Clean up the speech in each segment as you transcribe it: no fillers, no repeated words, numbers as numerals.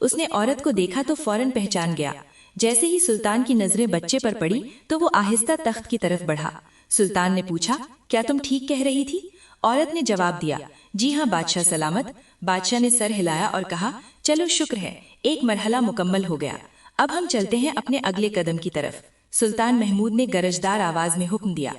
اس نے عورت کو دیکھا تو فوراً پہچان گیا۔ جیسے ہی سلطان کی نظریں بچے پر پڑی تو وہ آہستہ تخت کی طرف بڑھا۔ سلطان نے پوچھا، کیا تم ٹھیک کہہ رہی تھی؟ عورت نے جواب دیا، جی ہاں بادشاہ سلامت۔ بادشاہ نے سر ہلایا اور کہا، چلو شکر ہے، ایک مرحلہ مکمل ہو گیا، اب ہم چلتے ہیں اپنے اگلے قدم کی طرف۔ سلطان محمود نے گرجدار آواز میں حکم دیا،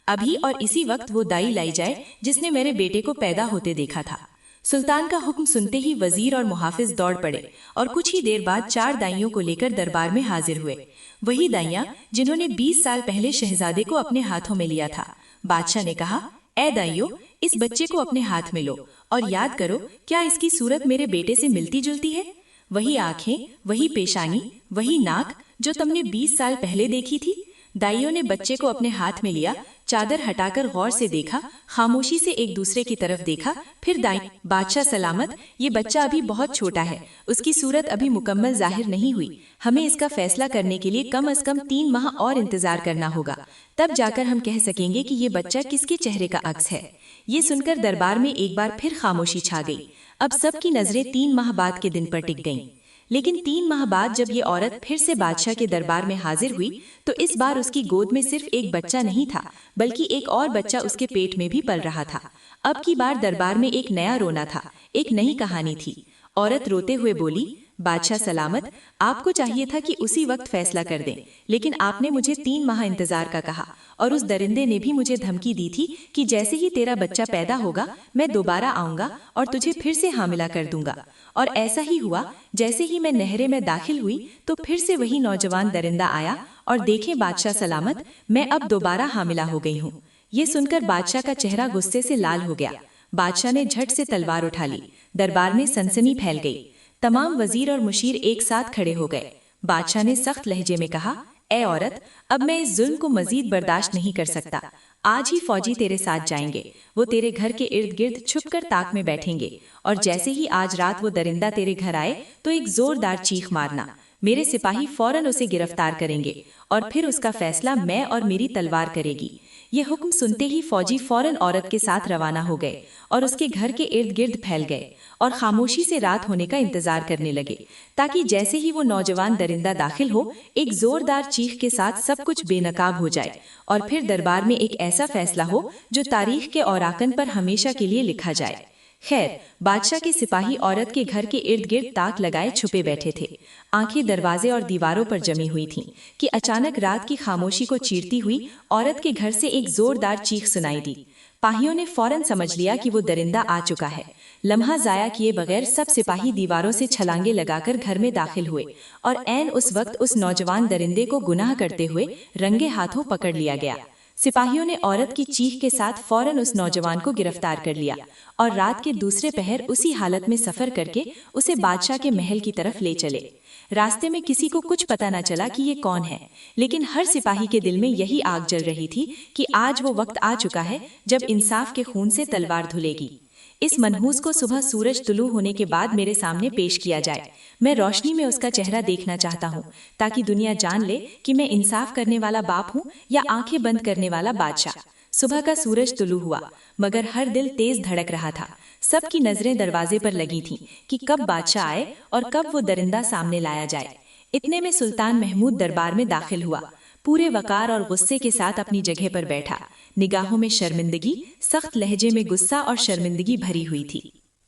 ابھی اور اسی وقت وہ دائی لائی جائے جس نے میرے بیٹے کو پیدا ہوتے دیکھا تھا۔ سلطان کا حکم سنتے ہی وزیر اور محافظ دوڑ پڑے اور کچھ ہی دیر بعد 4 دائیوں کو لے کر دربار میں حاضر ہوئے، وہی دائیاں جنہوں نے 20 سال پہلے شہزادے کو اپنے ہاتھوں میں لیا تھا۔ بادشاہ نے کہا، اے دائیوں، اس بچے کو اپنے ہاتھ میں لو اور یاد کرو، کیا اس کی صورت میرے بیٹے سے ملتی جلتی ہے؟ وہی آنکھیں، وہی پیشانی، وہی ناک جو تم نے 20 سال پہلے دیکھی تھی۔ دائیوں نے بچے کو اپنے ہاتھ میں لیا، چادر ہٹا کر غور سے دیکھا، خاموشی سے ایک دوسرے کی طرف دیکھا، پھر دائیں، بادشاہ سلامت، یہ بچہ ابھی بہت چھوٹا ہے، اس کی صورت ابھی مکمل ظاہر نہیں ہوئی، ہمیں اس کا فیصلہ کرنے کے لیے کم از کم 3 ماہ اور انتظار کرنا ہوگا، تب جا کر ہم کہہ سکیں گے کہ یہ بچہ کس کے چہرے کا عکس ہے۔ یہ سن کر دربار میں ایک بار پھر خاموشی چھا گئی۔ اب سب کی نظریں 3 ماہ بعد کے دن پر ٹک گئیں، لیکن 3 ماہ بعد جب یہ عورت پھر سے بادشاہ کے دربار میں حاضر ہوئی تو اس بار اس کی گود میں صرف ایک بچہ نہیں تھا بلکہ ایک اور بچہ اس کے پیٹ میں بھی پل رہا تھا۔ اب کی بار دربار میں ایک نیا رونا تھا، ایک نئی کہانی تھی۔ عورت روتے ہوئے بولی، بادشاہ سلامت، آپ کو چاہیے تھا کہ اسی وقت فیصلہ کر دیں، لیکن آپ نے مجھے 3 ماہ انتظار کا کہا، اور اس درندے نے بھی مجھے دھمکی دی تھی کہ جیسے ہی تیرا بچہ پیدا ہوگا میں دوبارہ آؤں گا اور تجھے پھر سے حاملہ کر دوں گا۔ اور ایسا ہی ہوا، جیسے ہی میں نہرے میں داخل ہوئی تو پھر سے وہی نوجوان درندہ آیا، اور دیکھیں بادشاہ سلامت، میں اب دوبارہ حاملہ ہو گئی ہوں۔ یہ سن کر بادشاہ کا چہرہ غصے سے لال ہو گیا۔ بادشاہ نے جھٹ سے تلوار اٹھا لی، دربار میں سنسنی پھیل گئی، تمام وزیر اور مشیر ایک ساتھ کھڑے ہو گئے۔ بادشاہ نے سخت لہجے میں کہا، اے عورت، اب میں اس ظلم کو مزید برداشت نہیں کر سکتا، آج ہی فوجی تیرے ساتھ جائیں گے، وہ تیرے گھر کے ارد گرد چھپ کر تاک میں بیٹھیں گے، اور جیسے ہی آج رات وہ درندہ تیرے گھر آئے تو ایک زوردار چیخ مارنا، میرے سپاہی فوراً اسے گرفتار کریں گے، اور پھر اس کا فیصلہ میں اور میری تلوار کرے گی۔ یہ حکم سنتے ہی فوجی فوراً عورت کے ساتھ روانہ ہو گئے اور اس کے گھر کے ارد گرد پھیل گئے اور خاموشی سے رات ہونے کا انتظار کرنے لگے، تاکہ جیسے ہی وہ نوجوان درندہ داخل ہو ایک زوردار چیخ کے ساتھ سب کچھ بے نقاب ہو جائے، اور پھر دربار میں ایک ایسا فیصلہ ہو جو تاریخ کے اوراقن پر ہمیشہ کے لیے لکھا جائے۔ خیر، بادشاہ کے سپاہی عورت کے گھر کے ارد گرد تاک لگائے چھپے بیٹھے تھے، آنکھیں دروازے اور دیواروں پر جمی ہوئی تھیں کہ اچانک رات کی خاموشی کو چیرتی ہوئی عورت کے گھر سے ایک زوردار چیخ سنائی دی۔ پاہیوں نے فوراً سمجھ لیا کہ وہ درندہ آ چکا ہے۔ لمحہ ضائع کیے بغیر سب سپاہی دیواروں سے چھلانگے لگا کر گھر میں داخل ہوئے، اور عین اس وقت اس نوجوان درندے کو گناہ کرتے ہوئے رنگے ہاتھوں پکڑ لیا گیا۔ سپاہیوں نے عورت کی چیخ کے ساتھ فوراً اس نوجوان کو گرفتار کر لیا اور رات کے دوسرے پہر اسی حالت میں سفر کر کے اسے بادشاہ کے محل کی طرف لے چلے۔ راستے میں کسی کو کچھ پتہ نہ چلا کہ یہ کون ہے، لیکن ہر سپاہی کے دل میں یہی آگ جل رہی تھی کہ آج وہ وقت آ چکا ہے جب انصاف کے خون سے تلوار دھلے گی۔ اس منحوس کو صبح سورج طلوع ہونے کے بعد میرے سامنے پیش کیا جائے، میں روشنی میں اس کا چہرہ دیکھنا چاہتا ہوں تاکہ دنیا جان لے کہ میں انصاف کرنے والا باپ ہوں یا آنکھیں بند کرنے والا بادشاہ۔ صبح کا سورج طلوع ہوا، مگر ہر دل تیز دھڑک رہا تھا، سب کی نظریں دروازے پر لگی تھیں کہ کب بادشاہ آئے اور کب وہ درندہ سامنے لایا جائے۔ اتنے میں سلطان محمود دربار میں داخل ہوا، پورے وقار اور غصے کے ساتھ اپنی جگہ پر بیٹھا، نگاہوں میں شرمندگی، سخت لہجے میں غصہ اور شرمندگی بھری ہوئی تھی۔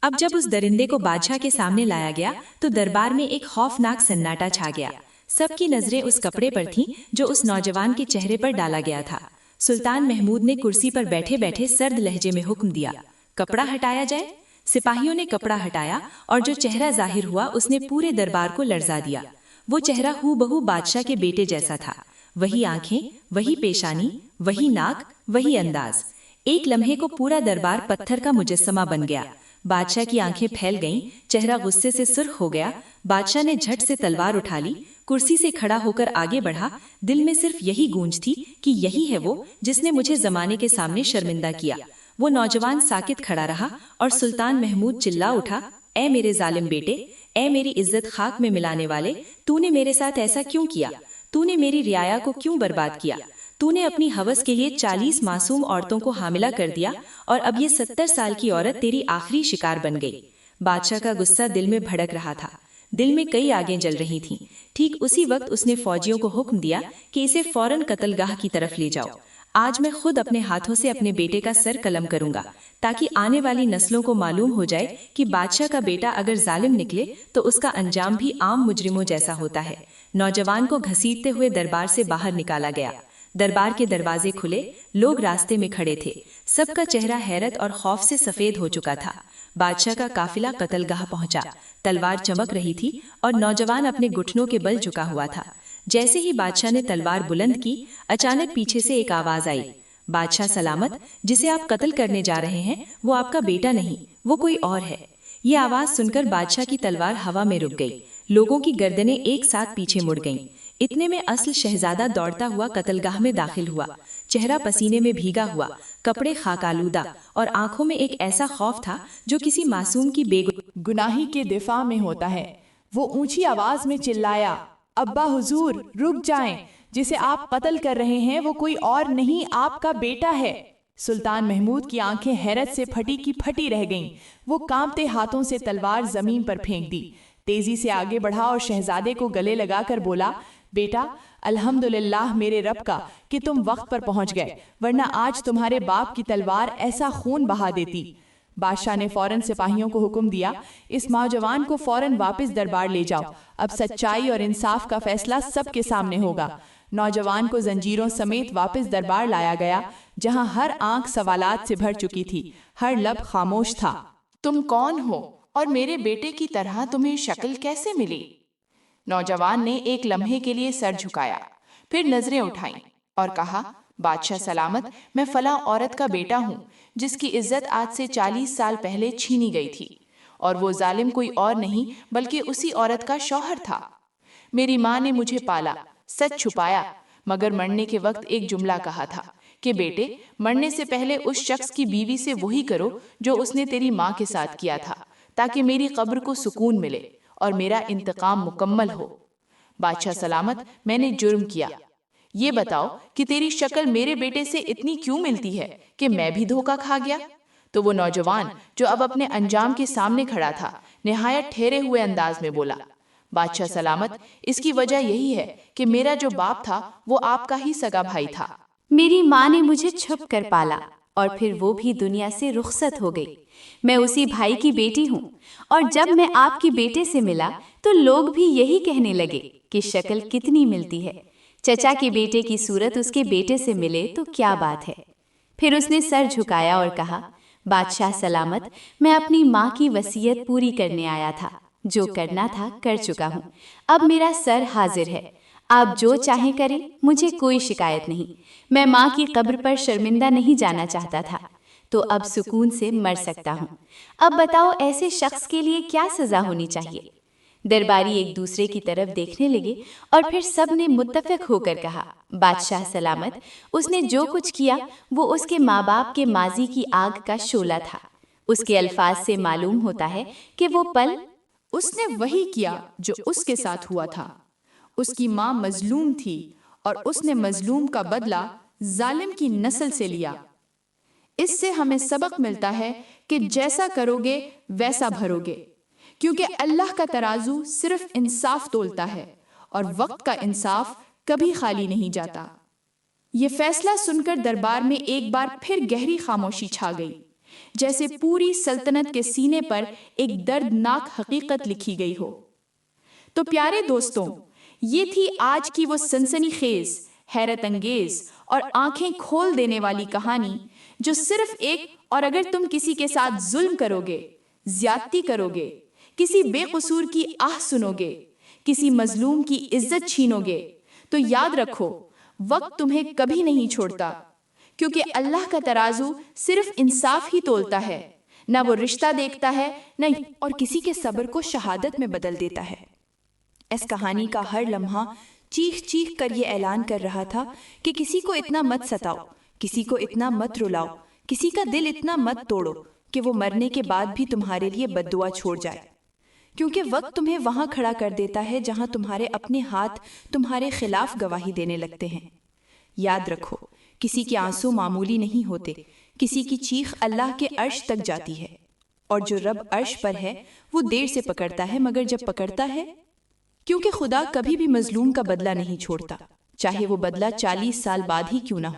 اب جب اس درندے کو بادشاہ کے سامنے لایا گیا تو دربار میں ایک خوفناک سناٹا چھا گیا، سب کی نظریں اس کپڑے پر تھیں جو اس نوجوان کے چہرے پر ڈالا گیا تھا۔ سلطان محمود نے کرسی پر بیٹھے بیٹھے سرد لہجے میں حکم دیا، کپڑا ہٹایا جائے۔ سپاہیوں نے کپڑا ہٹایا اور جو چہرہ ظاہر ہوا اس نے پورے دربار کو لرزا دیا۔ وہ چہرہ ہو بہو بادشاہ کے بیٹے جیسا تھا، وہی آنکھیں، وہی پیشانی، وہی ناک، وہی انداز۔ ایک لمحے کو پورا دربار پتھر کا مجسمہ بن گیا۔ بادشاہ کی آنکھیں پھیل گئیں، چہرہ غصے سے سرخ ہو گیا۔ بادشاہ نے جھٹ سے تلوار اٹھا لی، کرسی سے کھڑا ہو کر آگے بڑھا، دل میں صرف یہی گونج تھی کہ یہی ہے وہ جس نے مجھے زمانے کے سامنے شرمندہ کیا۔ وہ نوجوان ساکت کھڑا رہا اور سلطان محمود چلا اٹھا، اے میرے ظالم بیٹے، اے میری عزت خاک میں ملانے والے، تو نے میرے ساتھ ایسا کیوں کیا؟ تو نے میری رعایا کو کیوں برباد کیا؟ تو نے اپنی ہوس کے لیے 40 معصوم عورتوں کو حاملہ کر دیا، اور اب یہ 70 سال کی عورت تیری آخری شکار بن گئی۔ بادشاہ کا غصہ دل میں بھڑک رہا تھا، دل میں کئی آگیں جل رہی تھیں۔ ٹھیک اسی وقت اس نے فوجیوں کو حکم دیا کہ اسے فوراً قتل گاہ کی طرف لے جاؤ۔ آج میں خود اپنے ہاتھوں سے اپنے بیٹے کا سر قلم کروں گا، تاکہ آنے والی نسلوں کو معلوم ہو جائے کہ بادشاہ کا بیٹا اگر ظالم نکلے تو اس کا انجام بھی عام مجرموں جیسا ہوتا ہے۔ نوجوان کو گھسیٹتے ہوئے دربار سے باہر نکالا گیا۔ دربار کے دروازے کھلے، لوگ راستے میں کھڑے تھے، سب کا چہرہ حیرت اور خوف سے سفید ہو چکا تھا۔ بادشاہ کا قافلہ قتل گاہ پہنچا، تلوار چمک رہی تھی اور نوجوان اپنے گھٹنوں کے بل جھکا ہوا تھا۔ جیسے ہی بادشاہ نے تلوار بلند کی، اچانک پیچھے سے ایک آواز آئی، بادشاہ سلامت، جسے آپ قتل کرنے جا رہے ہیں وہ آپ کا بیٹا نہیں، وہ کوئی اور ہے۔ یہ آواز سن کر بادشاہ کی تلوار ہوا میں رک گئی، لوگوں کی گردنیں ایک ساتھ پیچھے مڑ گئیں۔ اتنے میں اصل شہزادہ دوڑتا ہوا قتل گاہ میں داخل ہوا، چہرہ پسینے میں بھیگا ہوا، کپڑے خاک آلودہ، اور آنکھوں میں ایک ایسا خوف تھا جو کسی معصوم کی بے گناہی کے دفاع میں ہوتا ہے۔ وہ اونچی آواز میں چلایا، ابا حضور رک جائیں، جسے آپ قتل کر رہے ہیں وہ کوئی اور نہیں، آپ کا بیٹا ہے۔ سلطان محمود کی آنکھیں حیرت سے پھٹی کی پھٹی رہ گئیں۔ وہ کانپتے ہاتھوں سے تلوار زمین پر پھینک دی، تیزی سے آگے بڑھا اور شہزادے کو گلے لگا کر بولا، بیٹا الحمدللہ میرے رب کا کہ تم وقت پر پہنچ گئے، ورنہ آج تمہارے باپ کی تلوار ایسا خون بہا دیتی۔ بادشاہ نے فوراً سپاہیوں کو حکم دیا، اس نوجوان کو فوراً واپس دربار لے جاؤ، اب سچائی اور انصاف کا فیصلہ سب کے سامنے ہوگا۔ نوجوان کو زنجیروں سمیت واپس دربار لایا گیا، جہاں ہر آنکھ سوالات سے بھر چکی تھی، ہر لب خاموش تھا۔ تم کون ہو اور میرے بیٹے کی طرح تمہیں شکل کیسے ملی؟ نوجوان نے ایک لمحے کے لیے سر جھکایا، پھر نظریں اٹھائیں اور کہا، بادشاہ سلامت، میں فلاں عورت کا بیٹا ہوں جس کی عزت آج سے 40 سال پہلے چھینی گئی تھی، اور وہ ظالم کوئی اور نہیں بلکہ اسی عورت کا شوہر تھا۔ میری ماں نے مجھے پالا، سچ چھپایا، مگر مرنے کے وقت ایک جملہ کہا تھا کہ بیٹے مرنے سے پہلے اس شخص کی بیوی سے وہی کرو جو اس نے تیری ماں کے ساتھ کیا تھا، تاکہ میری قبر کو سکون ملے اور میرا انتقام مکمل ہو۔ بادشاہ سلامت، میں نے جرم کیا، یہ بتاؤ کہ تیری شکل میرے بیٹے سے اتنی کیوں ملتی ہے کہ میں بھی دھوکہ کھا گیا؟ تو وہ نوجوان جو اب اپنے انجام کے سامنے کھڑا تھا نہایت ٹھہرے ہوئے انداز میں بولا، بادشاہ سلامت، اس کی وجہ یہی ہے کہ میرا جو باپ تھا وہ آپ کا ہی سگا بھائی تھا۔ میری ماں نے مجھے چھپ کر پالا اور پھر وہ بھی دنیا سے رخصت ہو گئی۔ میں اسی بھائی کی بیٹی ہوں، اور جب میں آپ کی بیٹے سے ملا تو لوگ بھی یہی کہنے لگے کہ شکل کتنی ملتی ہے۔ چچا کے بیٹے کی صورت اس کے بیٹے سے ملے تو کیا بات ہے۔ پھر اس نے سر جھکایا اور کہا، بادشاہ سلامت، میں اپنی ماں کی وصیت پوری کرنے آیا تھا، جو کرنا تھا کر چکا ہوں، اب میرا سر حاضر ہے، آپ جو چاہیں کریں، مجھے کوئی شکایت نہیں۔ میں ماں کی قبر پر شرمندہ نہیں جانا چاہتا تھا، تو اب سکون سے مر سکتا ہوں۔ اب بتاؤ ایسے شخص کے لیے کیا سزا ہونی چاہیے؟ درباری ایک دوسرے کی طرف دیکھنے لگے اور پھر سب نے متفق ہو کر کہا، بادشاہ سلامت، اس نے جو کچھ کیا وہ اس کے ماں باپ کے ماضی کی آگ کا شعلہ تھا۔ اس کے الفاظ سے معلوم ہوتا ہے کہ وہ پل اس نے وہی کیا جو اس کے ساتھ ہوا تھا۔ اس کی ماں مظلوم تھی اور اس نے مظلوم کا بدلہ ظالم کی نسل سے لیا۔ اس سے ہمیں سبق ملتا ہے کہ جیسا کرو گے ویسا بھرو گے، کیونکہ اللہ کا ترازو صرف انصاف تولتا ہے اور وقت کا انصاف کبھی خالی نہیں جاتا۔ یہ فیصلہ سن کر دربار میں ایک بار پھر گہری خاموشی چھا گئی، جیسے پوری سلطنت کے سینے پر ایک دردناک حقیقت لکھی گئی ہو۔ تو پیارے دوستوں، یہ تھی آج کی وہ سنسنی خیز، حیرت انگیز اور آنکھیں کھول دینے والی کہانی، جو صرف ایک اور اگر تم کسی کے ساتھ ظلم کرو گے، زیادتی کرو گے، کسی بے قصور کی آہ سنو گے، کسی مظلوم کی عزت چھینو گے، تو یاد رکھو وقت تمہیں کبھی نہیں چھوڑتا، کیونکہ اللہ کا ترازو صرف انصاف ہی تولتا ہے، نہ وہ رشتہ دیکھتا ہے نہ اور کسی کے صبر کو شہادت میں بدل دیتا ہے۔ اس کہانی کا ہر لمحہ چیخ چیخ کر یہ اعلان کر رہا تھا کہ کسی کو اتنا مت ستاؤ، کسی کو اتنا مت رلاؤ، کسی کا دل اتنا مت توڑو کہ وہ مرنے کے بعد بھی تمہارے لیے بد دعا چھوڑ جائے، کیونکہ وقت تمہیں وہاں کھڑا کر دیتا ہے جہاں تمہارے اپنے ہاتھ تمہارے خلاف گواہی دینے لگتے ہیں۔ یاد رکھو، کسی کے آنسو معمولی نہیں ہوتے، کسی کی چیخ اللہ کے عرش تک جاتی ہے۔ اور جو رب عرش پر ہے وہ دیر سے پکڑتا ہے مگر جب پکڑتا ہے، کیونکہ خدا کبھی بھی مظلوم کا بدلہ نہیں چھوڑتا، چاہے وہ بدلہ 40 سال بعد ہی کیوں نہ ہو۔